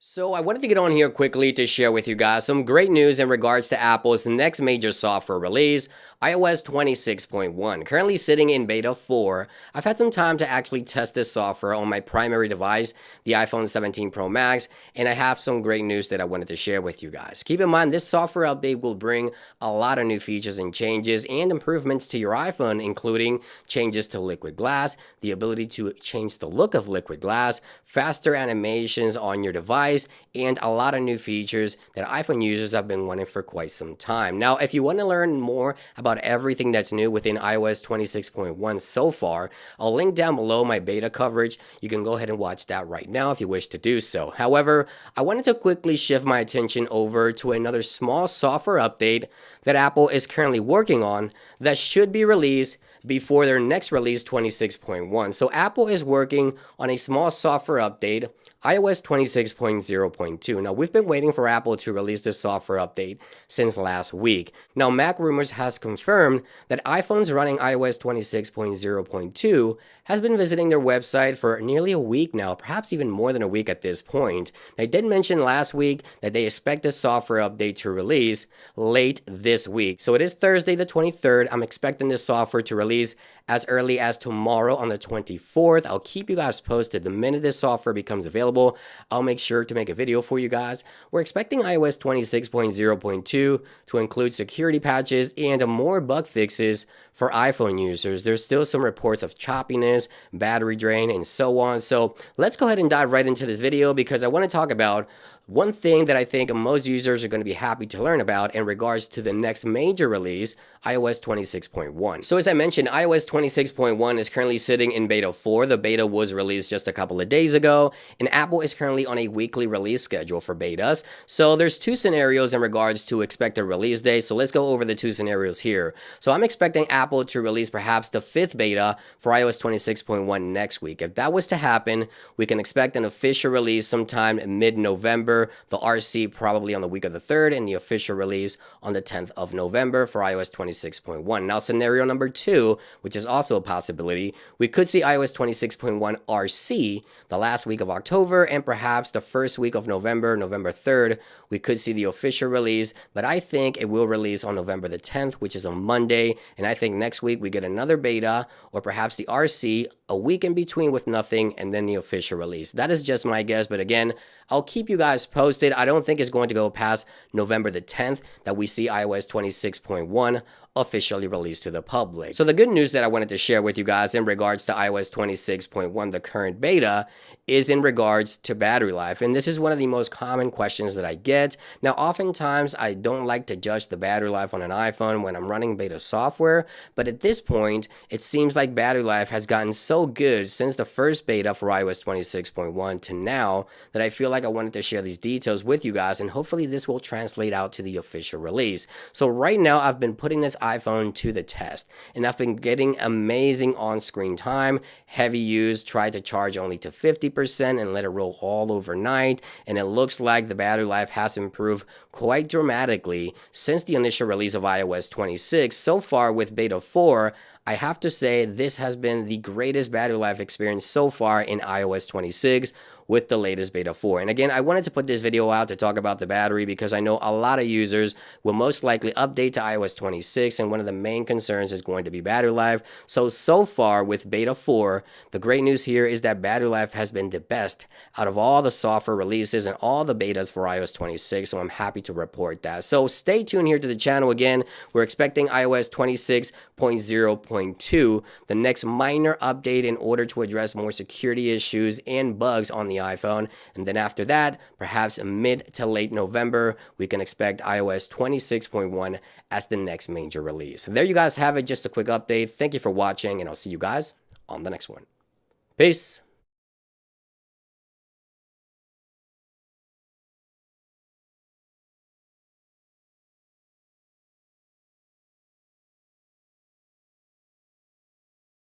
So I wanted to get on here quickly to share with you guys some great news in regards to Apple's next major software release, iOS 26.1. Currently sitting in beta 4, I've had some time to actually test this software on my primary device, the iPhone 17 Pro Max, and I have some great news that I wanted to share with you guys. Keep in mind, this software update will bring a lot of new features and changes and improvements to your iPhone, including changes to liquid glass, the ability to change the look of liquid glass, faster animations on your device, and a lot of new features that iPhone users have been wanting for quite some time. Now, if you want to learn more about everything that's new within iOS 26.1 so far, I'll link down below my beta coverage. You can go ahead and watch that right now if you wish to do so. However, I wanted to quickly shift my attention over to another small software update that Apple is currently working on that should be released before their next release, 26.1. So Apple is working on a small software update, iOS 26.0.2. Now, we've been waiting for Apple to release this software update since last week. Now, Mac Rumors has confirmed that iPhones running iOS 26.0.2 has been visiting their website for nearly a week now, perhaps even more than a week at this point. They did mention last week that they expect this software update to release late this week. So it is Thursday the 23rd. I'm expecting this software to release as early as tomorrow on the 24th. I'll keep you guys posted the minute this software becomes available. I'll make sure to make a video for you guys. We're expecting iOS 26.0.2 to include security patches and more bug fixes for iPhone users. There's still some reports of choppiness, battery drain, and so on. So let's go ahead and dive right into this video because I want to talk about one thing that I think most users are going to be happy to learn about in regards to the next major release, iOS 26.1. So as I mentioned, iOS 26.1 is currently sitting in beta 4. The beta was released just a couple of days ago, and Apple is currently on a weekly release schedule for betas. So there's two scenarios in regards to expected release date. So let's go over the two scenarios here. So I'm expecting Apple to release perhaps the 5th beta for iOS 26.1 next week. If that was to happen, we can expect an official release sometime in mid-November. The RC probably on the week of the 3rd, and the official release on the 10th of November for iOS 26.1. Now, scenario number 2, which is also a possibility, we could see iOS 26.1 RC the last week of October, and perhaps the first week of November, November 3rd, we could see the official release, but I think it will release on November the 10th, which is a Monday, and I think next week we get another beta, or perhaps the RC a week in between with nothing, and then the official release. That is just my guess, but again, I'll keep you guys posted. I don't think it's going to go past November the 10th that we see iOS 26.1 officially released to the public. So the good news that I wanted to share with you guys in regards to iOS 26.1, the current beta, is in regards to battery life. And this is one of the most common questions that I get. Now, oftentimes I don't like to judge the battery life on an iPhone when I'm running beta software, but at this point, it seems like battery life has gotten so good since the first beta for iOS 26.1 to now that I feel like I wanted to share these details with you guys, and hopefully this will translate out to the official release. So right now, I've been putting this iPhone to the test, and I've been getting amazing on-screen time, heavy use, tried to charge only to 50% and let it roll all overnight, and it looks like the battery life has improved quite dramatically since the initial release of iOS 26. So far with beta 4, I have to say this has been the greatest battery life experience so far in iOS 26 with the latest beta 4. And again, I wanted to put this video out to talk about the battery because I know a lot of users will most likely update to iOS 26, and one of the main concerns is going to be battery life. So far with beta 4, the great news here is that battery life has been the best out of all the software releases and all the betas for iOS 26, so I'm happy to report that. So stay tuned here to the channel. Again, we're expecting iOS 26.0.2, the next minor update in order to address more security issues and bugs on the iPhone, and then after that, perhaps mid to late November, we can expect iOS 26.1 as the next major release. There you guys have it, just a quick update. Thank you for watching, and I'll see you guys on the next one. Peace.